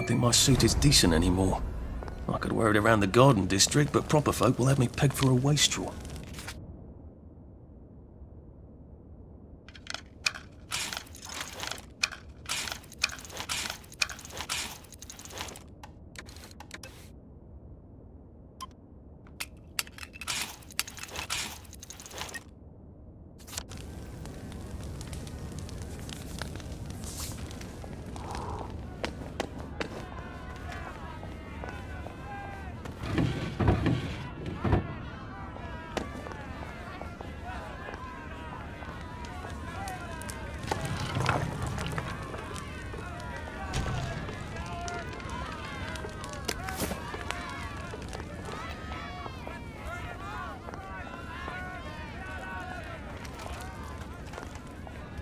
don't think my suit is decent anymore. I could wear it around the garden district, but proper folk will have me pegged for a wastrel.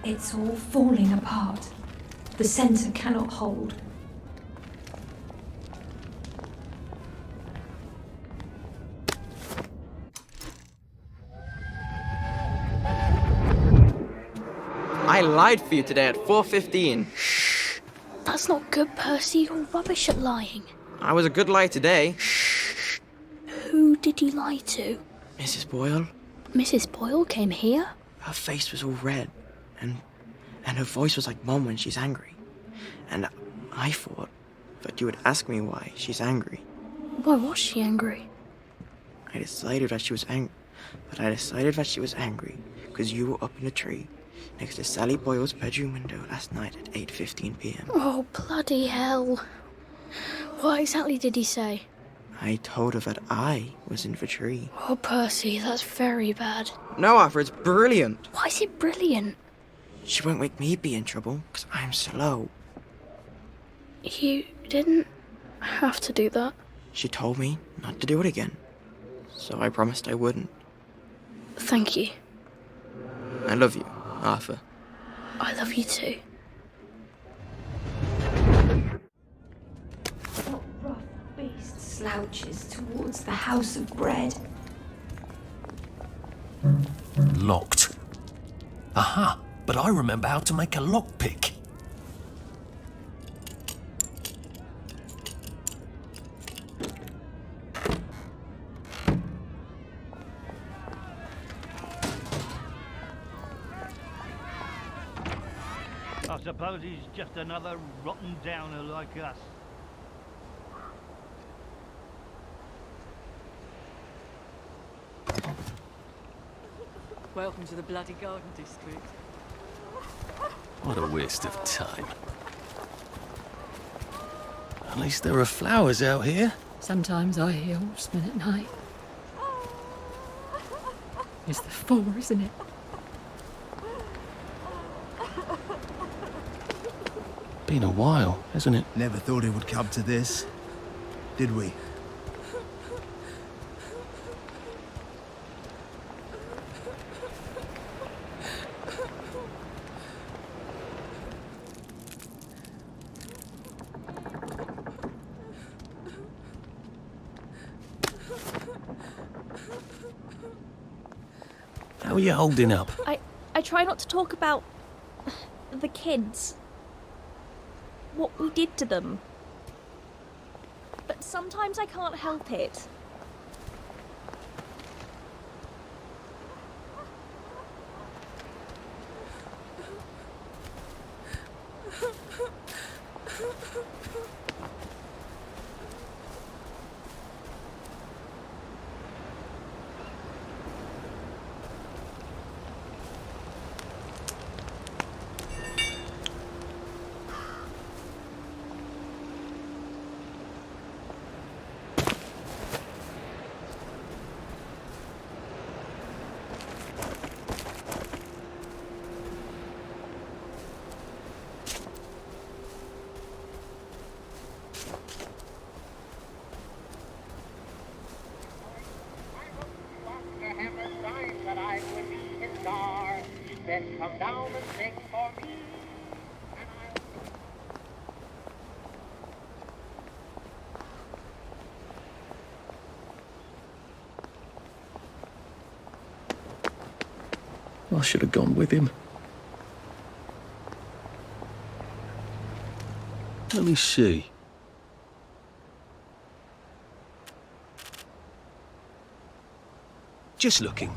It's all falling apart. The centre cannot hold. I lied for you today at 4:15. Shh. That's not good, Percy. You're rubbish at lying. I was a good lie today. Shh. Who did you lie to? Mrs. Boyle. Mrs. Boyle came here? Her face was all red, and her voice was like Mum when she's angry. And I thought that you would ask me why she's angry. Why was she angry? I decided that she was angry because you were up in a tree next to Sally Boyle's bedroom window last night at 8:15 p.m. Oh, bloody hell. What exactly did he say? I told her that I was in the tree. Oh, Percy, that's very bad. No, Arthur, it's brilliant. Why is it brilliant? She won't make me be in trouble because I'm slow. You didn't have to do that. She told me not to do it again, so I promised I wouldn't. Thank you. I love you, Arthur. I love you too. What rough beast slouches towards the house of bread? Locked. Aha! But I remember how to make a lockpick. I suppose he's just another rotten downer like us. Welcome to the bloody garden district. What a waste of time. At least there are flowers out here. Sometimes I hear horsemen at night. It's the four, isn't it? Been a while, hasn't it? Never thought it would come to this, did we? How are you holding up? I try not to talk about the kids. What we did to them. But sometimes I can't help it. Then come down and sing for me. I should have gone with him. Let me see. Just looking.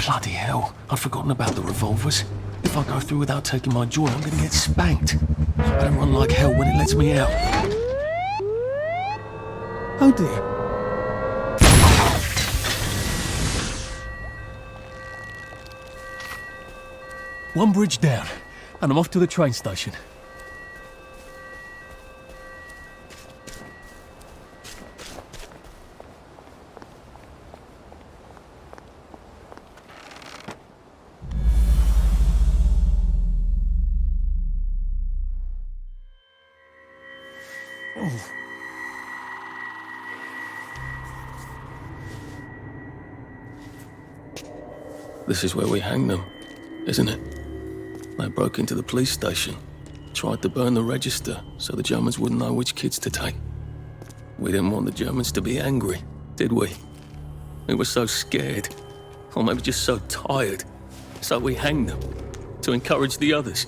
Bloody hell, I'd forgotten about the revolvers. If I go through without taking my joy, I'm gonna get spanked. I better run like hell when it lets me out. Oh dear. One bridge down, and I'm off to the train station. This is where we hang them, isn't it? They broke into the police station, tried to burn the register so the Germans wouldn't know which kids to take. We didn't want the Germans to be angry, did we? We were so scared, or maybe just so tired, so we hanged them to encourage the others.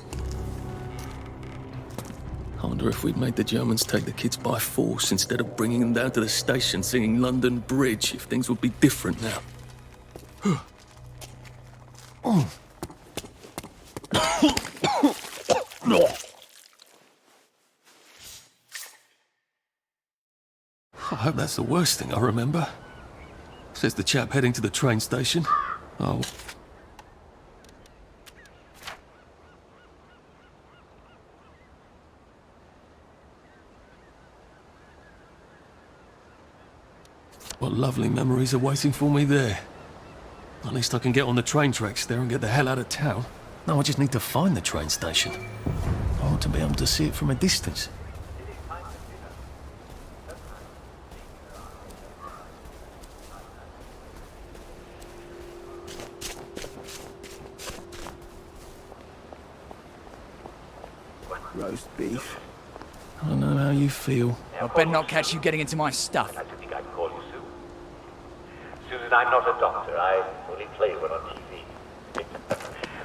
I wonder if we'd made the Germans take the kids by force instead of bringing them down to the station singing London Bridge, if things would be different now. I hope that's the worst thing I remember. Says the chap heading to the train station. Oh. What lovely memories are waiting for me there. At least I can get on the train tracks there and get the hell out of town. Now I just need to find the train station. I want to be able to see it from a distance. Roast beef. I don't know how you feel. I better not catch you getting into my stuff. I think I can call you Sue. Susan, I'm not a doctor. I only play one on TV.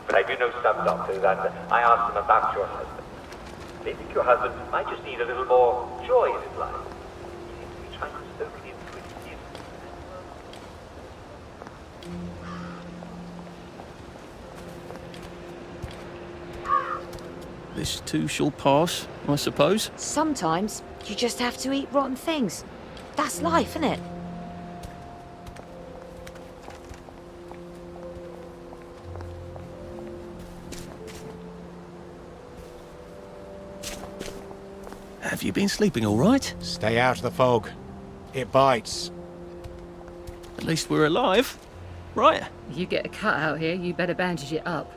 But I do know some doctors, and I asked them about your husband. They think your husband might just need a little more joy in his life. He seems to be trying to soak it into his skin. This too shall pass, I suppose. Sometimes you just have to eat rotten things. That's life, isn't it? Have you been sleeping all right? Stay out of the fog. It bites. At least we're alive, right? If you get a cut out here, you better bandage it up.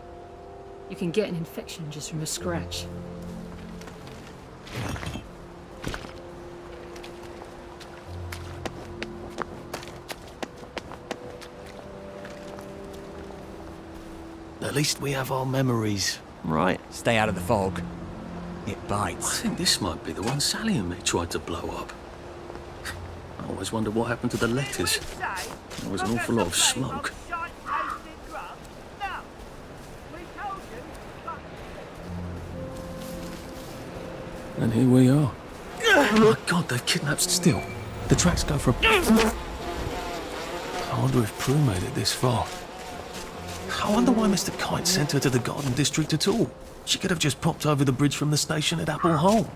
You can get an infection just from a scratch. At least we have our memories, right? Stay out of the fog. It I bites. think this might be the one Sally and me tried to blow up. I always wondered what happened to the letters. There was an awful lot of smoke. And here we are. Oh my God, they've kidnapped Still. The tracks go for I wonder if Prue made it this far. I wonder why Mr. Kite sent her to the Garden District at all. She could have just popped over the bridge from the station at Apple Hole.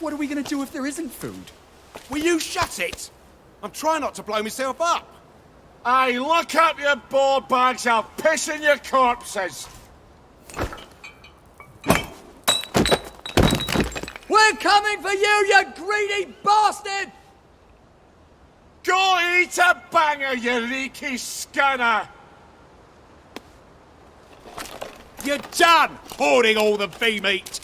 What are we gonna do if there isn't food? Will you shut it? I'm trying not to blow myself up. Hey, look up your board bags, I'll piss in your corpses. We're coming for you greedy bastard! Go eat a banger, you leaky scunner! You're done hoarding all the bee meat!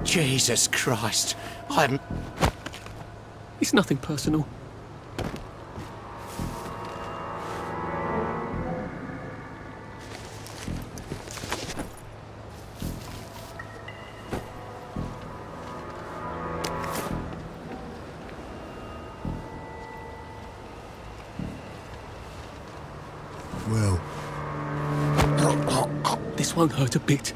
Jesus Christ, I'm... It's nothing personal. Well, This won't hurt a bit.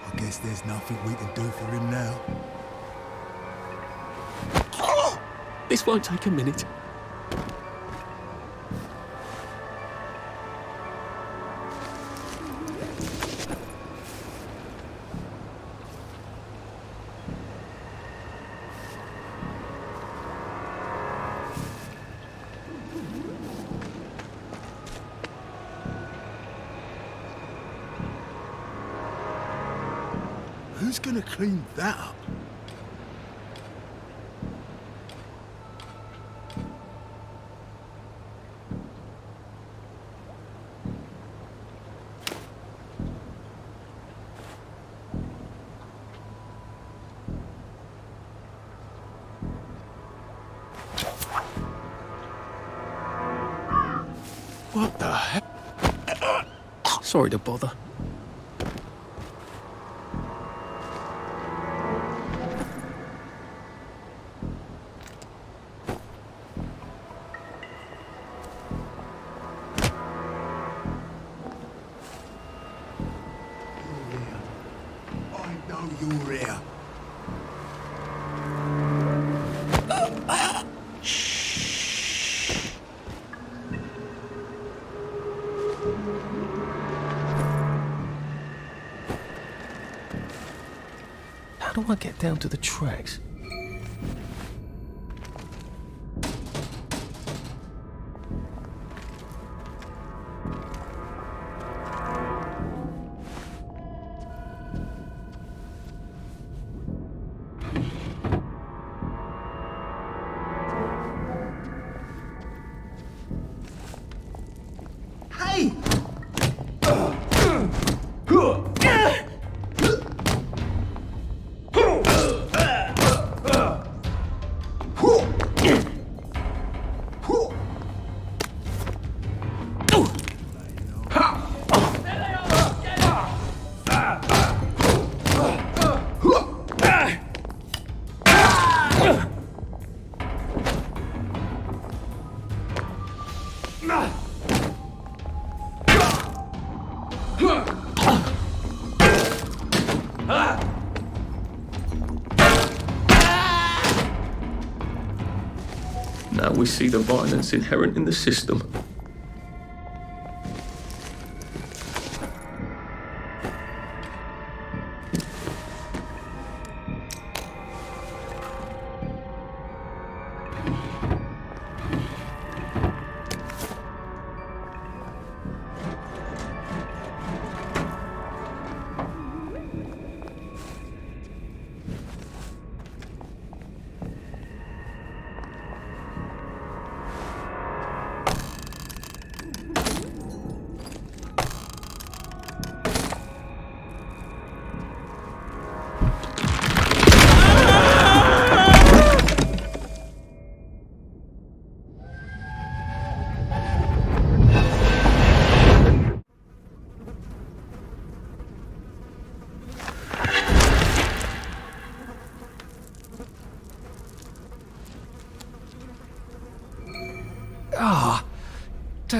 I guess there's nothing we can do for him now. This won't take a minute. Who's gonna clean that up? What the heck? Sorry to bother. I know you're here. How do I get down to the tracks? Hey! Now we see the violence inherent in the system.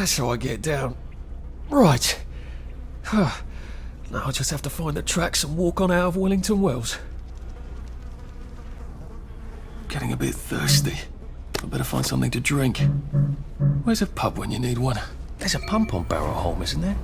That's how I get down. Right. Now I just have to find the tracks and walk on out of Wellington Wells. Getting a bit thirsty. I better find something to drink. Where's a pub when you need one? There's a pump on Barrow Holme, isn't there?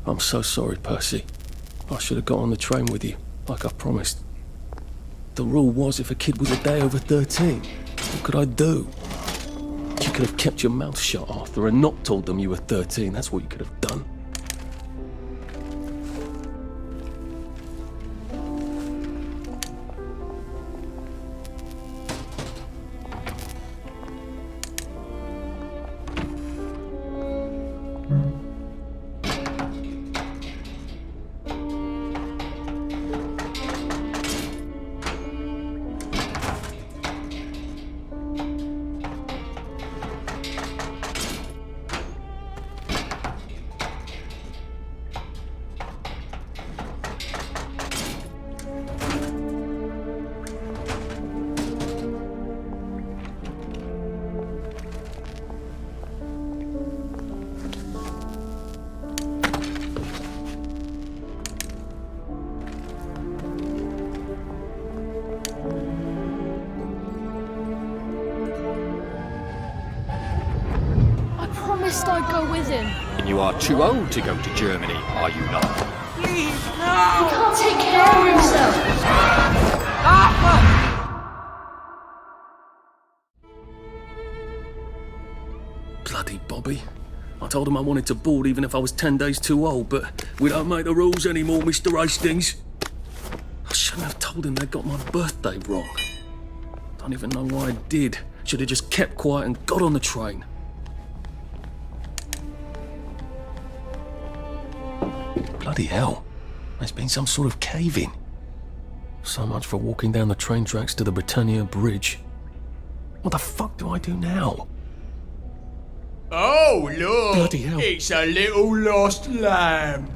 I'm so sorry, Percy. I should have got on the train with you, like I promised. The rule was if a kid was a day over 13, what could I do? You could have kept your mouth shut, Arthur, and not told them you were 13. That's what you could have done. I'd go with him. You are too old to go to Germany, are you not? Please, no! He can't take care of himself. Bloody Bobby. I told him I wanted to board even if I was 10 days too old, but we don't make the rules anymore, Mr. Hastings. I shouldn't have told him they got my birthday wrong. Don't even know why I did. Should have just kept quiet and got on the train. Bloody hell. There's been some sort of cave-in. So much for walking down the train tracks to the Britannia Bridge. What the fuck do I do now? Oh, look! Bloody hell. It's a little lost lamb.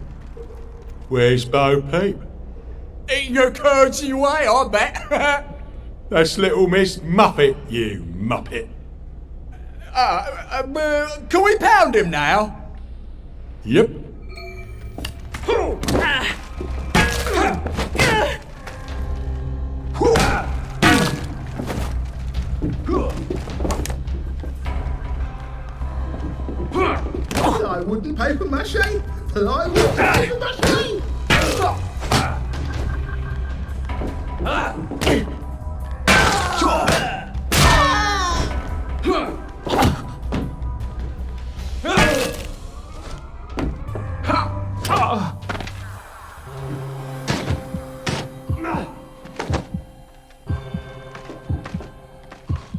Where's Bo Peep? Eating her curdsy away, I bet. That's little Miss Muppet, you muppet. Can we pound him now? Yep. I wouldn't paper mache. I wouldn't paper mache.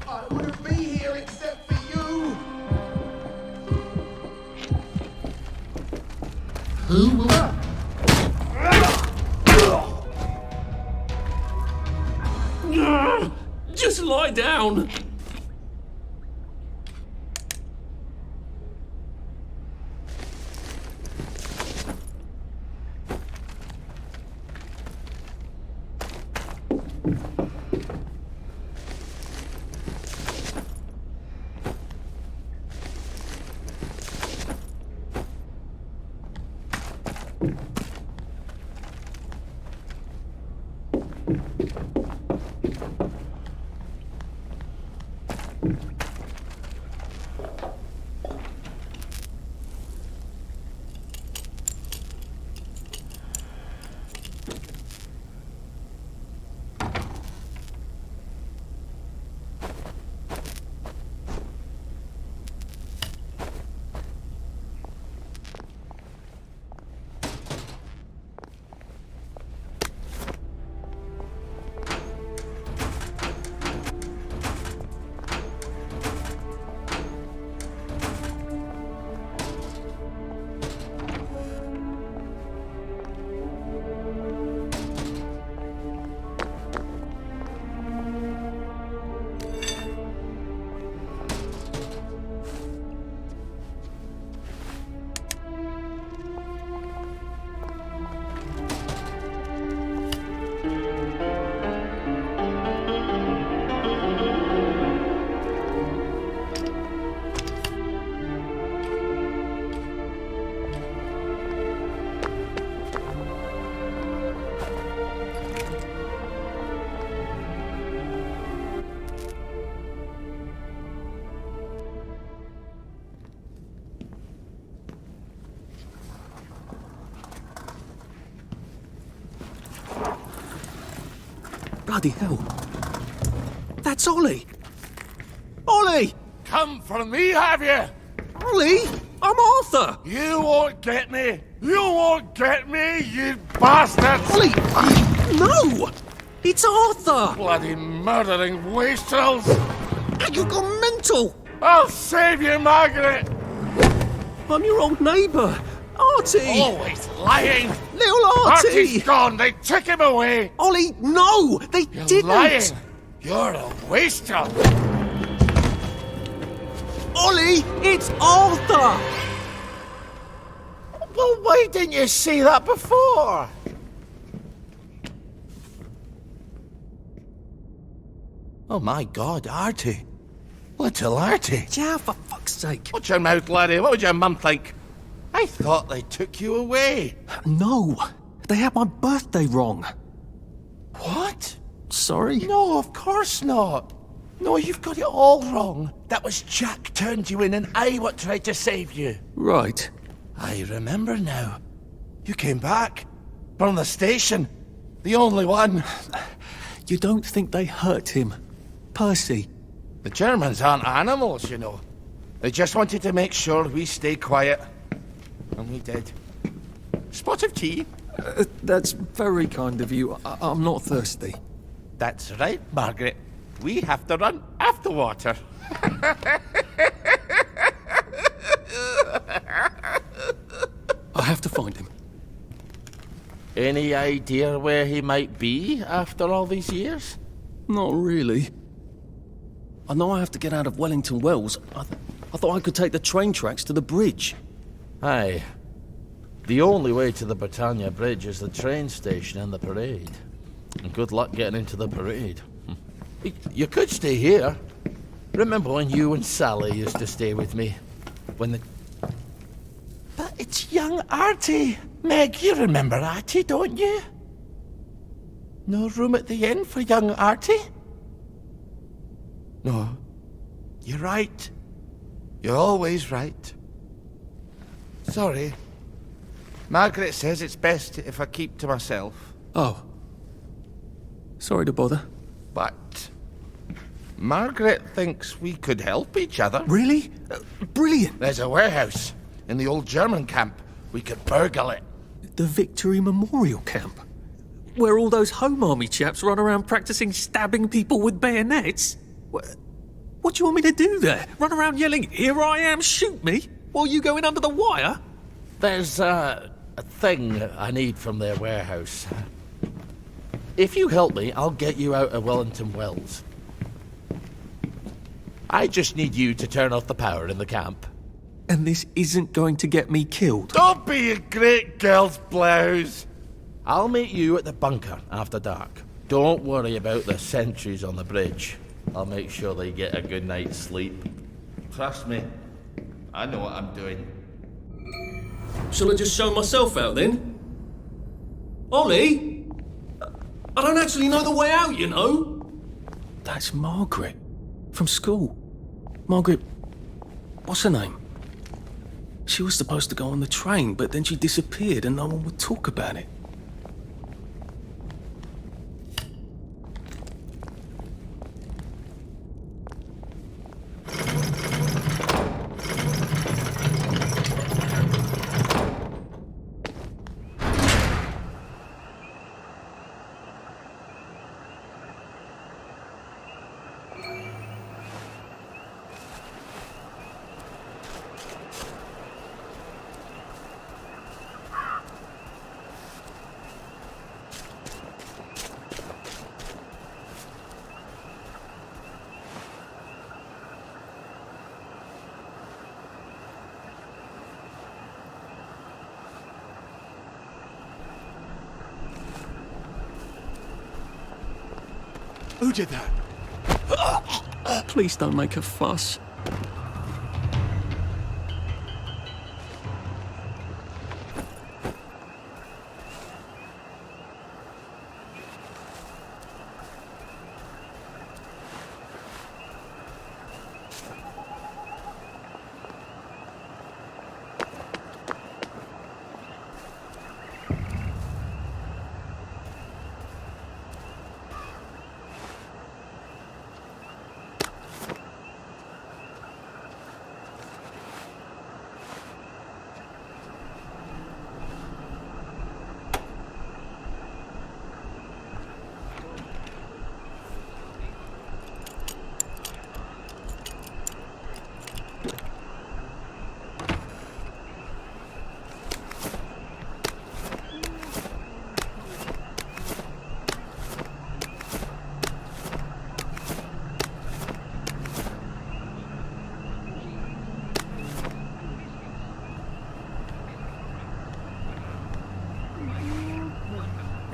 I wouldn't be here except for you. Who will that? Just lie down. Bloody hell. That's Ollie. Ollie! Come for me, have you? Ollie! I'm Arthur! You won't get me! You won't get me, you bastard! Ollie! No! It's Arthur! Bloody murdering wastrels! You've gone mental! I'll save you, Margaret! I'm your old neighbour, Artie! Always lying! Little Artie! Artie's gone! They took him away! Ollie, no! They You're didn't! lying! You're a wastrel! Ollie, it's Arthur! Well, why didn't you see that before? Oh my God, Artie. Little Artie. Yeah, for fuck's sake. Watch your mouth, laddie. What would your mum think? I thought they took you away. No, they had my birthday wrong. What? Sorry? No, of course not. No, you've got it all wrong. That was Jack turned you in and I what tried to save you. Right. I remember now. You came back. From the station. The only one. You don't think they hurt him? Percy? The Germans aren't animals, you know. They just wanted to make sure we stay quiet. And we did. Spot of tea? That's very kind of you. I'm not thirsty. That's right, Margaret. We have to run after water. I have to find him. Any idea where he might be after all these years? Not really. I know I have to get out of Wellington Wells. I thought I could take the train tracks to the bridge. Aye. The only way to the Britannia Bridge is the train station and the parade. And good luck getting into the parade. You could stay here. Remember when you and Sally used to stay with me? When the... But it's young Artie. Meg, you remember Artie, don't you? No room at the inn for young Artie? No. You're right. You're always right. Sorry. Margaret says it's best if I keep to myself. Oh. Sorry to bother. But Margaret thinks we could help each other. Really? Brilliant. There's a warehouse in the old German camp. We could burgle it. The Victory Memorial Camp? Where all those Home Army chaps run around practicing stabbing people with bayonets? What do you want me to do there? Run around yelling, "Here I am, shoot me," while you go in under the wire? There's a thing I need from their warehouse. If you help me, I'll get you out of Wellington Wells. I just need you to turn off the power in the camp. And this isn't going to get me killed? Don't be a great girl's blouse! I'll meet you at the bunker after dark. Don't worry about the sentries on the bridge. I'll make sure they get a good night's sleep. Trust me, I know what I'm doing. Shall I just show myself out then? Ollie? I don't actually know the way out, you know. That's Margaret. From school. Margaret... what's her name? She was supposed to go on the train, but then she disappeared and no one would talk about it. Who did that? Please don't make a fuss.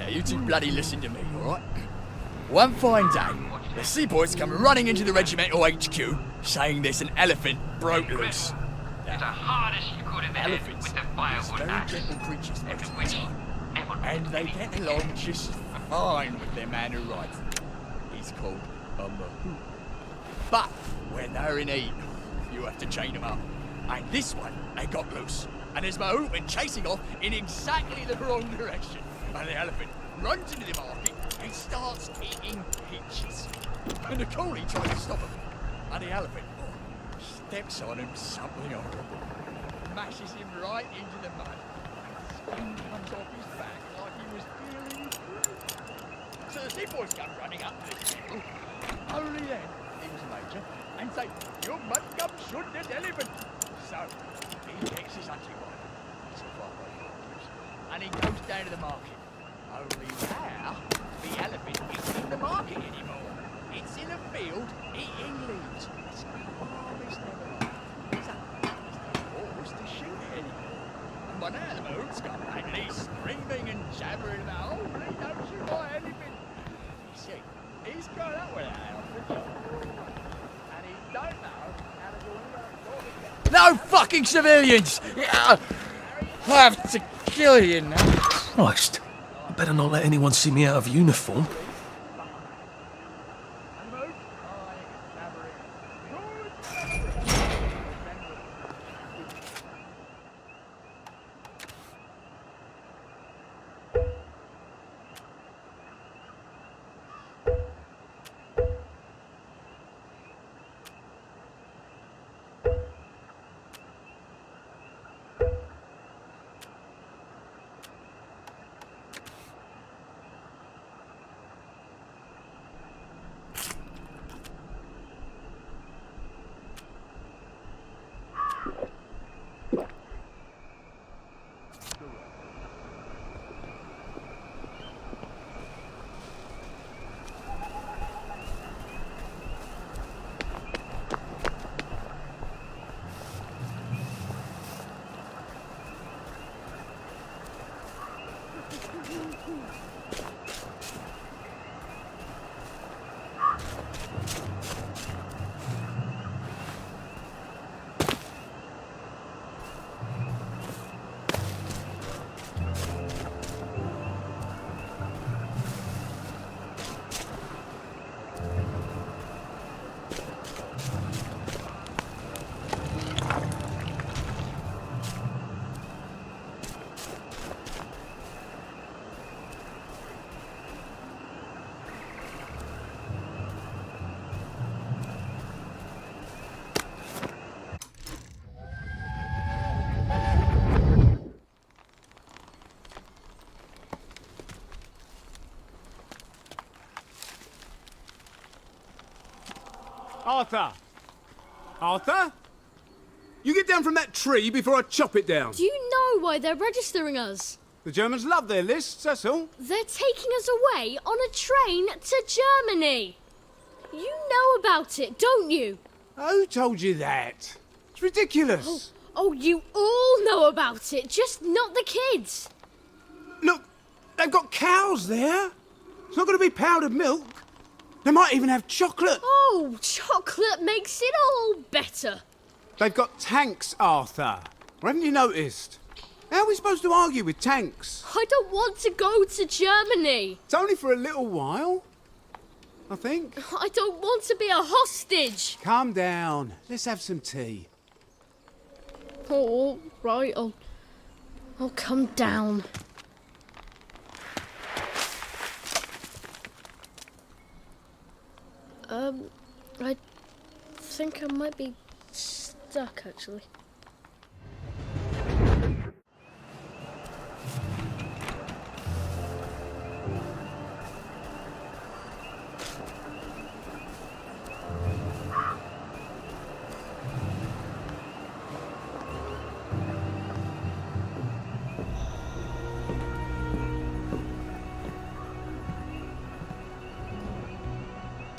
You two bloody listen to me, alright? One fine day, the seaboys come running into the regimental HQ, saying there's an elephant broke loose. It's the hardest you could have Elephants, with the firewood very axe. gentle creatures, most of the Which time. And they get along just fine with their man who rides them. He's called a mahout. But when they're in heat, you have to chain them up. And this one, they got loose. And his mahout went chasing off in exactly the wrong direction. And the elephant runs into the market and starts eating peaches. And the coolie tries to stop him. And the elephant steps on him something horrible. Mashes him right into the mud. Skin comes off his back like he was feeling great. So the seaboys come running up to this people. Only then he was a major and say, "You must come shoot this elephant." So he gets his hunting rifle. And he goes down to the market. Only now, the elephant isn't in the market anymore. It's in a field eating leaves. It's a harvest never. supposed to shoot it anymore. And one of the moods got back and he's screaming and jabbering about, oh, he don't shoot or anything. You see, he's grown up with that outfit, and he don't know how to do it. No fucking civilians! I have to kill you now. Christ. I better not let anyone see me out of uniform. Arthur! Arthur? You get down from that tree before I chop it down. Do you know why they're registering us? The Germans love their lists, that's all. They're taking us away on a train to Germany. You know about it, don't you? Who told you that? It's ridiculous. Oh, you all know about it, just not the kids. Look, they've got cows there. It's not going to be powdered milk. They might even have chocolate. Oh, chocolate makes it all better. They've got tanks, Arthur. Or haven't you noticed? How are we supposed to argue with tanks? I don't want to go to Germany. It's only for a little while, I think. I don't want to be a hostage. Calm down. Let's have some tea. Oh, right. I'll come down. I think I might be stuck, actually.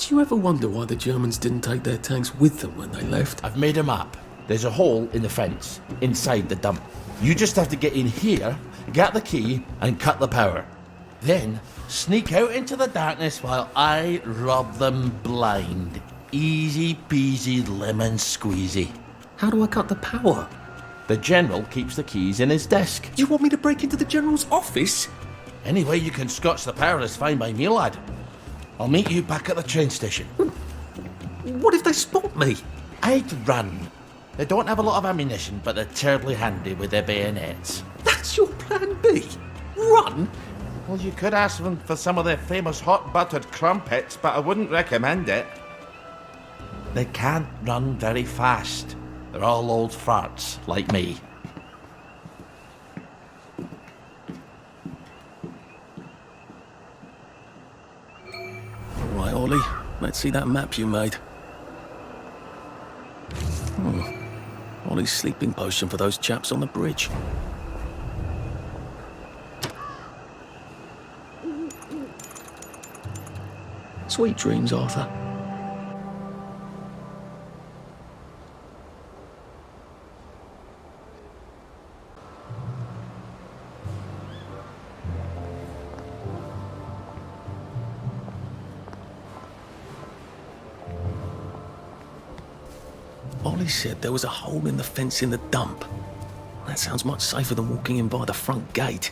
Do you ever wonder why the Germans didn't take their tanks with them when they left? I've made a map. There's a hole in the fence, inside the dump. You just have to get in here, get the key, and cut the power. Then, sneak out into the darkness while I rob them blind. Easy peasy lemon squeezy. How do I cut the power? The General keeps the keys in his desk. You want me to break into the General's office? Any way you can scotch the power is fine by me, lad. I'll meet you back at the train station. What if they spot me? I'd run. They don't have a lot of ammunition, but they're terribly handy with their bayonets. That's your plan B? Run? Well, you could ask them for some of their famous hot buttered crumpets, but I wouldn't recommend it. They can't run very fast. They're all old farts, like me. Right, Ollie, let's see that map you made. Ollie's sleeping potion for those chaps on the bridge. Sweet dreams, Arthur. Ollie said there was a hole in the fence in the dump. That sounds much safer than walking in by the front gate.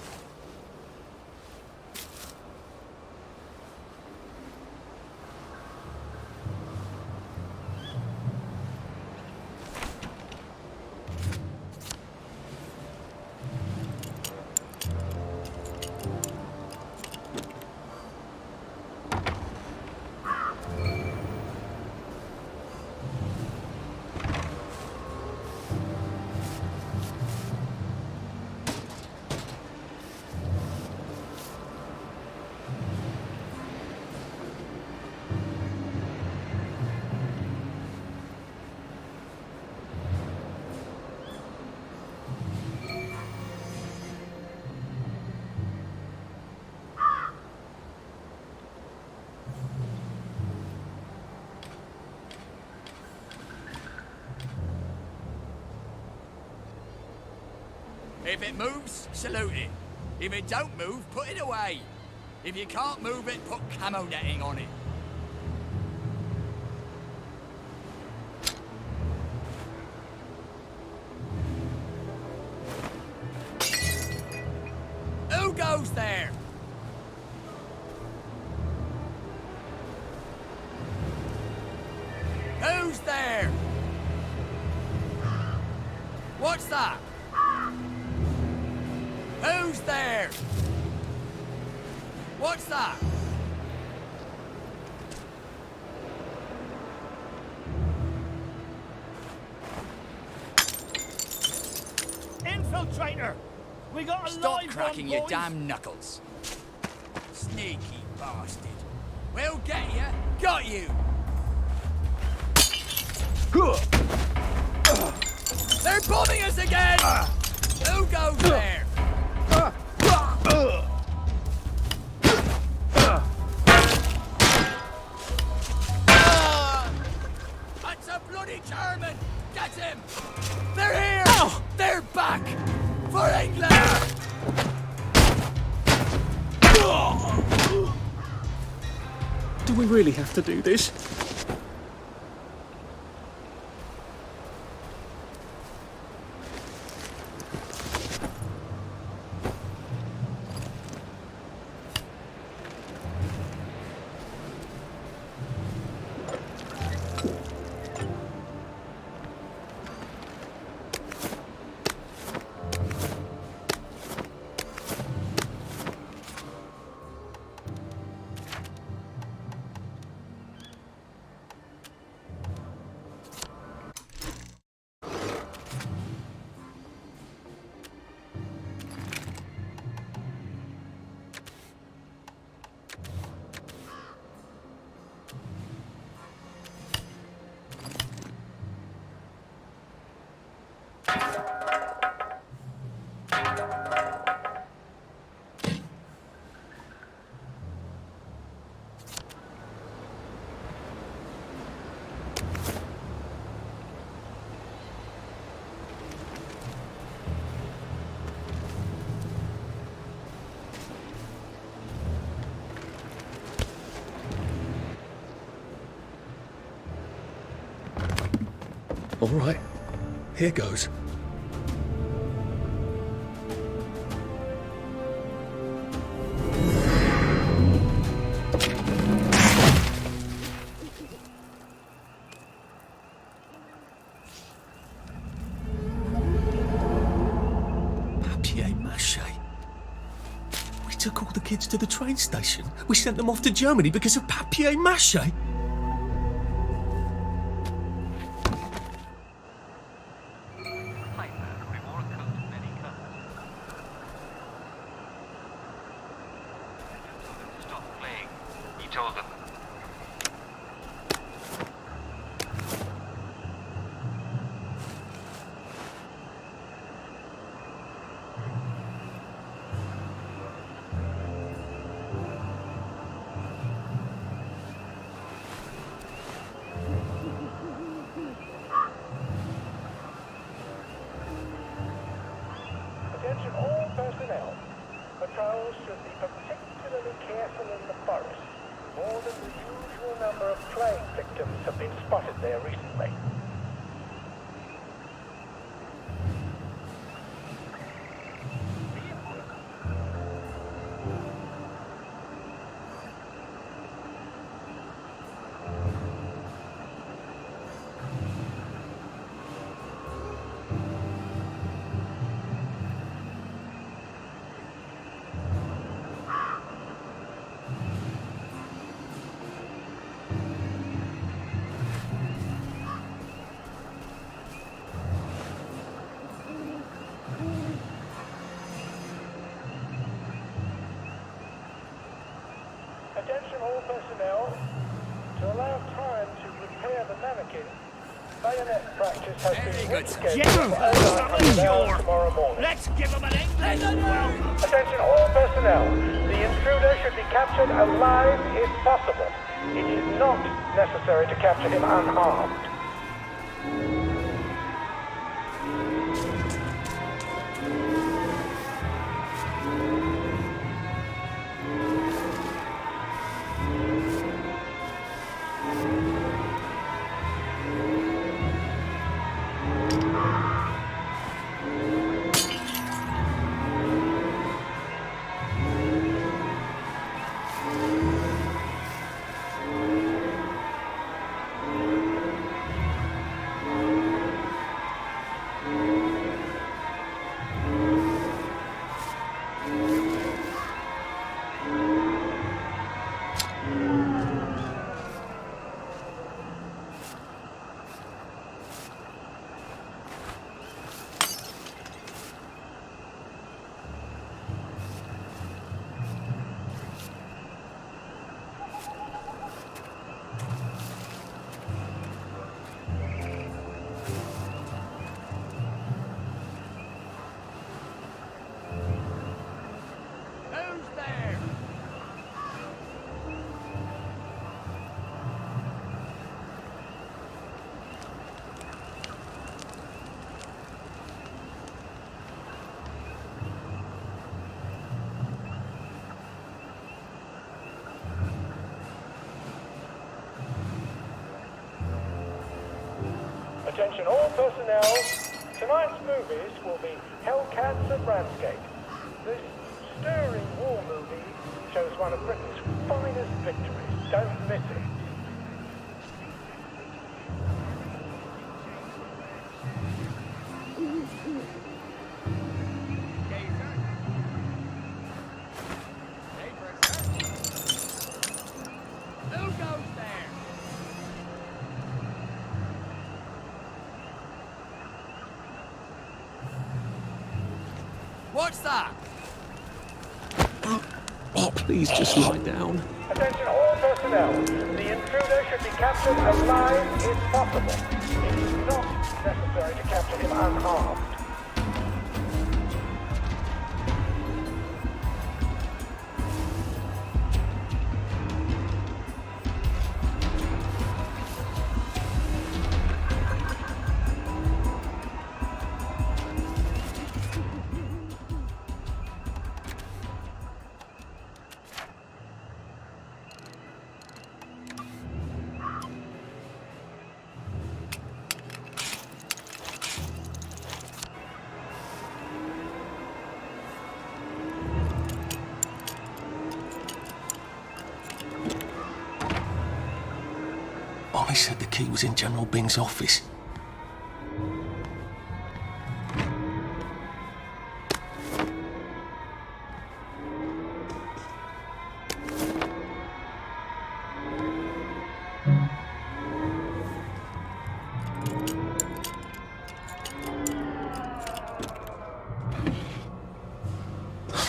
If it moves, salute it. If it don't move, put it away. If you can't move it, put camo netting on it. Who goes there? Who's there? What's that? Who's there? What's that? Infiltrator! We got a Stop live cracking one, your boys. damn knuckles. Sneaky bastard. We'll get you. Got you. They're bombing us again! Who goes there? That's a bloody German! Get him! They're here! They're back! For England! Do we really have to do this? All right, here goes. Papier-mâché. We took all the kids to the train station. We sent them off to Germany because of papier-mâché. Attention all personnel. Patrols should be particularly careful in the forest. More than the usual number of plague victims have been spotted there recently. Attention all personnel. To allow time to repair the mannequin, bayonet practice has been rescheduled tomorrow morning. Let's give him an English welcome. Attention all personnel. The intruder should be captured alive if possible. It is not necessary to capture him unharmed. Attention all personnel. Tonight's movies will be Hellcats and Ramsgate. This stirring war movie shows one of Britain's finest victories. Don't miss it. What's that? Oh, please just lie down. Attention all personnel. The intruder should be captured alive if possible. It is not necessary to capture him unharmed. Ollie said the key was in General Bing's office.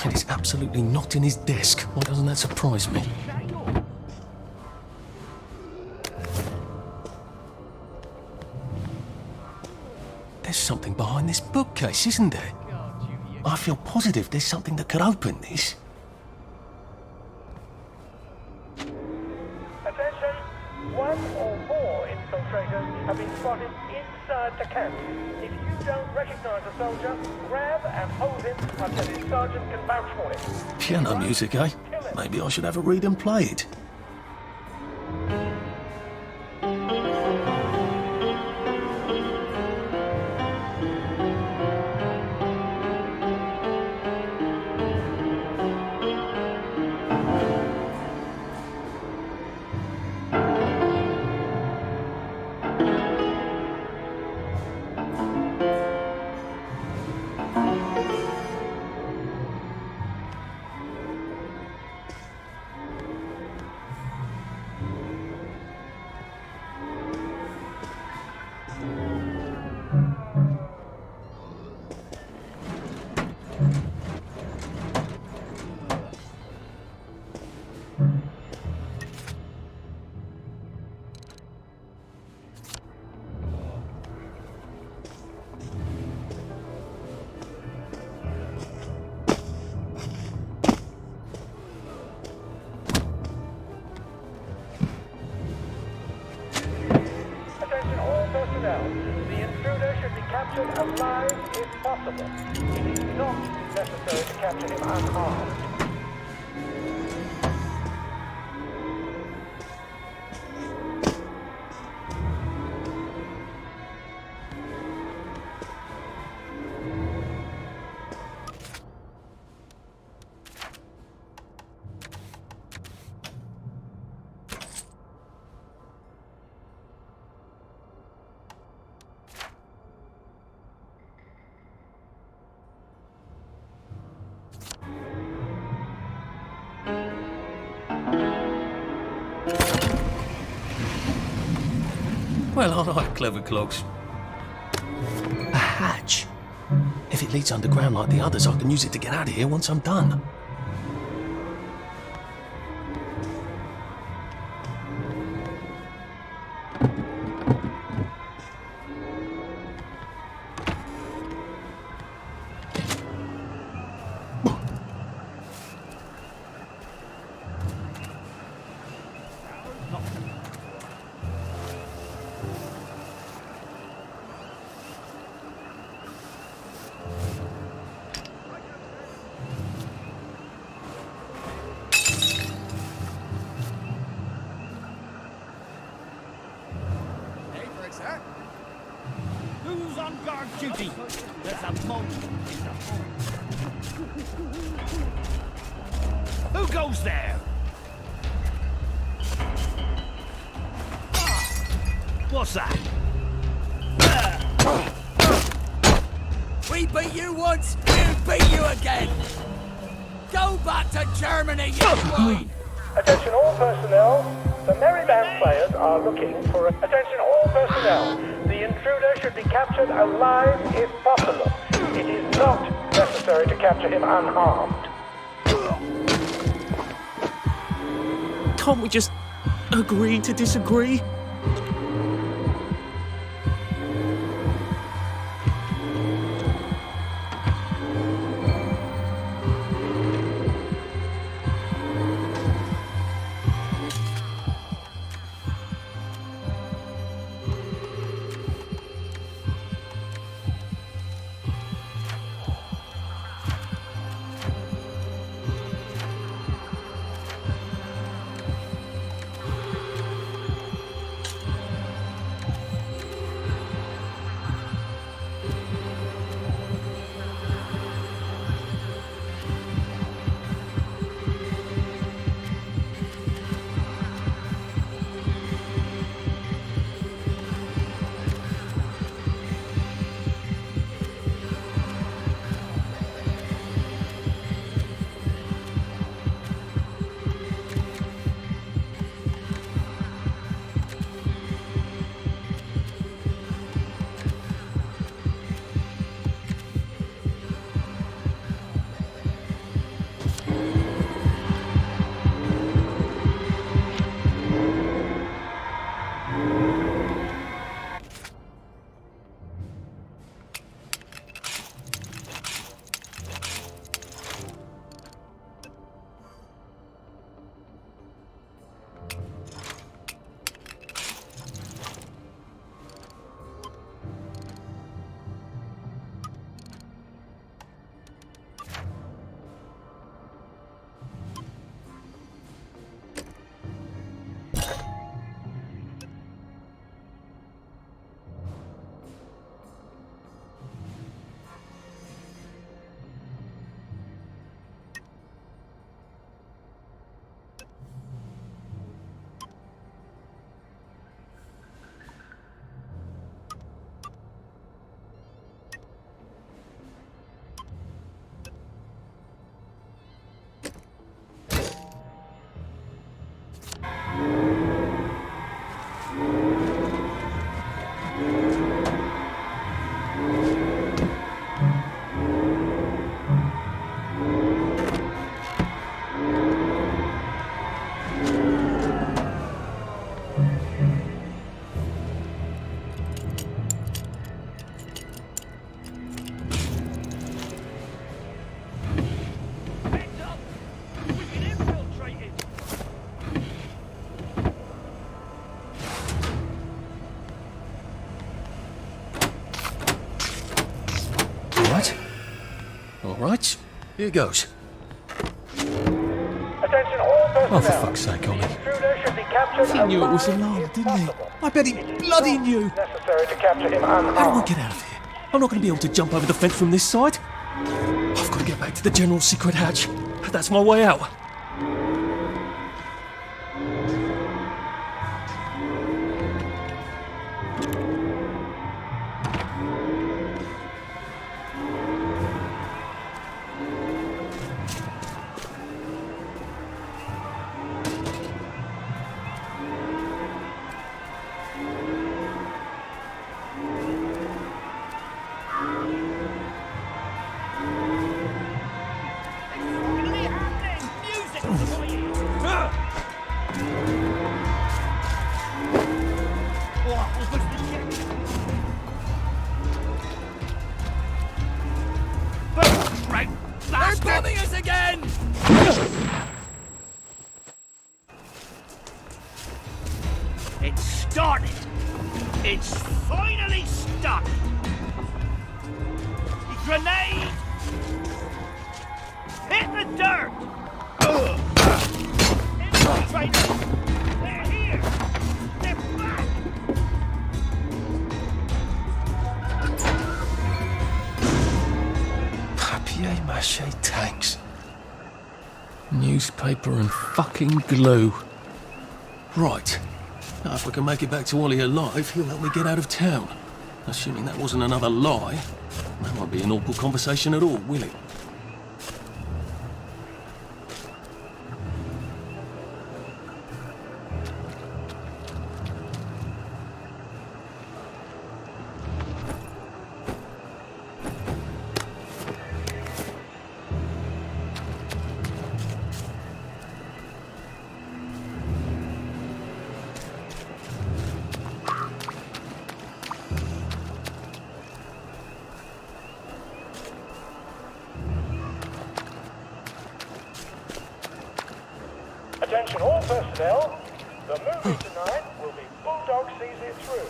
And it's absolutely not in his desk. Why doesn't that surprise me? There's something behind this bookcase, isn't there? I feel positive there's something that could open this. Attention! One or more infiltrators have been spotted inside the camp. If you don't recognize a soldier, grab and hold him until his sergeant can vouch for him. Piano music, eh? Maybe I should have a read and play it. captured alive if possible. It is not necessary to capture him unharmed. Well, aren't I clever, Clogs? A hatch. If it leads underground like the others, I can use it to get out of here once I'm done. Who's on guard duty? There's a moment. Who goes there? What's that? We beat you once, we'll beat you again. Go back to Germany, you swine! Attention all personnel. The merry band players are looking for attention all personnel. The intruder should be captured alive if possible. It is not necessary to capture him unharmed. Can't we just agree to disagree? Here goes. Attention all personnel. Oh, for fuck's sake, Ollie. Intruder should be captured. He knew it was a lie, didn't he? I bet he bloody knew. Necessary to capture him How do I unharmed. get out of here? I'm not going to be able to jump over the fence from this side. I've got to get back to the general secret hatch. That's my way out. They're bombing us again! It's started. It's finally stuck. Grenade! Hit the dirt! Infiltrators! They're here! They're back! Papier-mâché tanks. Newspaper and fucking glue. Right. Now, if we can make it back to Ollie alive, he'll help me get out of town. Assuming that wasn't another lie. That won't be an awkward conversation at all, will it? Attention all personnel. The movie tonight will be Bulldog Sees It Through.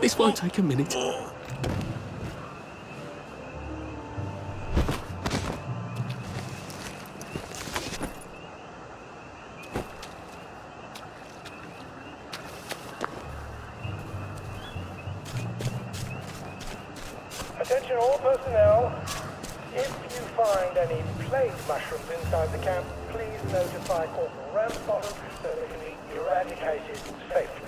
This won't take a minute. Attention all personnel. If you find any plague mushrooms inside the camp, please notify Corporal Ramsbottom so they can be eradicated safely.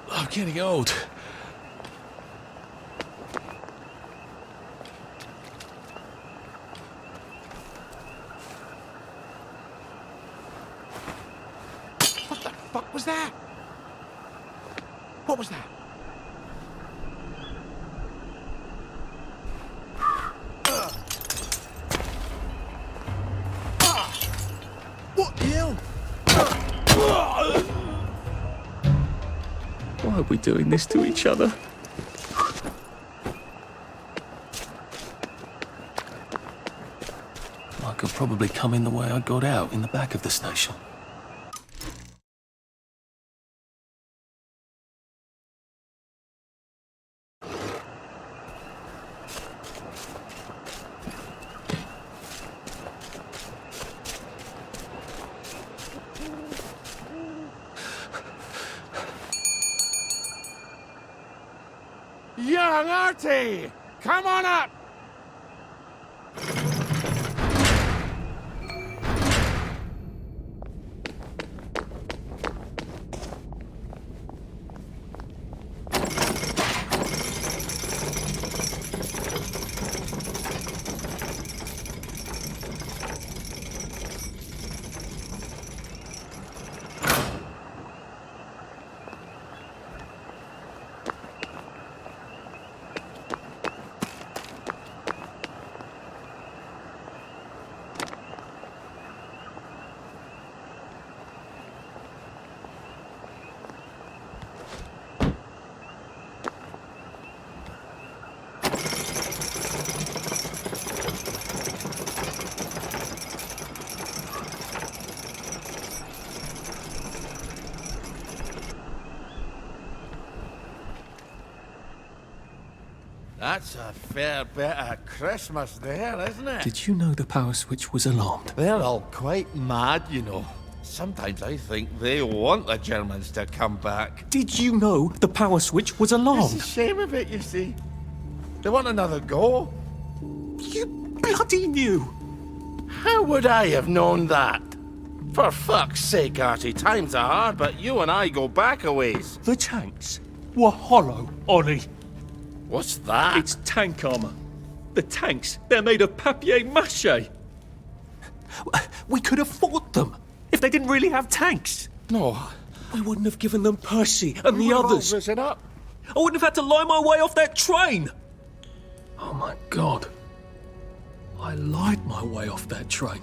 I'm getting old. What the fuck was that? What was that? What the hell? Why are we doing this to each other? I could probably come in the way I got out, in the back of the station. young Artie! Come on up! That's a fair bit of Christmas there, isn't it? Did you know the power switch was alarmed? They're all quite mad, you know. Sometimes I think they want the Germans to come back. Did you know the power switch was alarmed? It's a shame of it, you see. They want another go. You bloody knew! How would I have known that? For fuck's sake, Artie, times are hard, but you and I go back a ways. The tanks were hollow, Ollie. What's that? It's tank armor. The tanks, they're made of papier-mâché. We could have fought them if they didn't really have tanks. No. We wouldn't have given them Percy and the We've all others. risen up. I wouldn't have had to lie my way off that train. Oh my God. I lied my way off that train.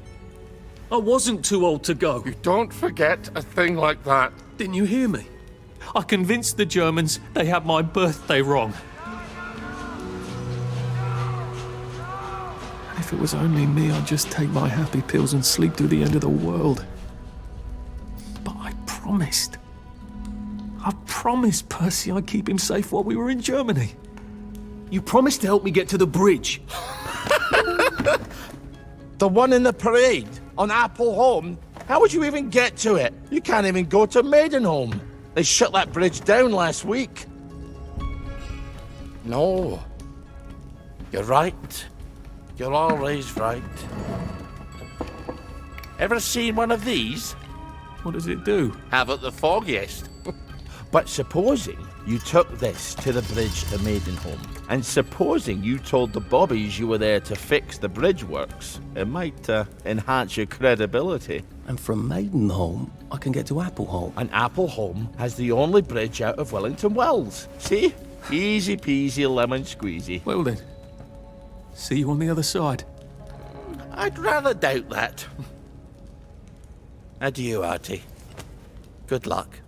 I wasn't too old to go. You don't forget a thing like that. Didn't you hear me? I convinced the Germans they had my birthday wrong. If it was only me, I'd just take my happy pills and sleep through the end of the world. But I promised. I promised Percy I'd keep him safe while we were in Germany. You promised to help me get to the bridge. The one in the parade on Apple Home? How would you even get to it? You can't even go to Maidenholm. They shut that bridge down last week. No. You're right. You're always right. Ever seen one of these? What does it do? Haven't the foggiest. But supposing you took this to the bridge to Maidenholm, and supposing you told the bobbies you were there to fix the bridge works, it might enhance your credibility. And from Maidenholm, I can get to Appleholm. And Appleholm has the only bridge out of Wellington Wells. See? Easy peasy lemon squeezy. Well then, see you on the other side. I'd rather doubt that. Adieu, Artie. Good luck.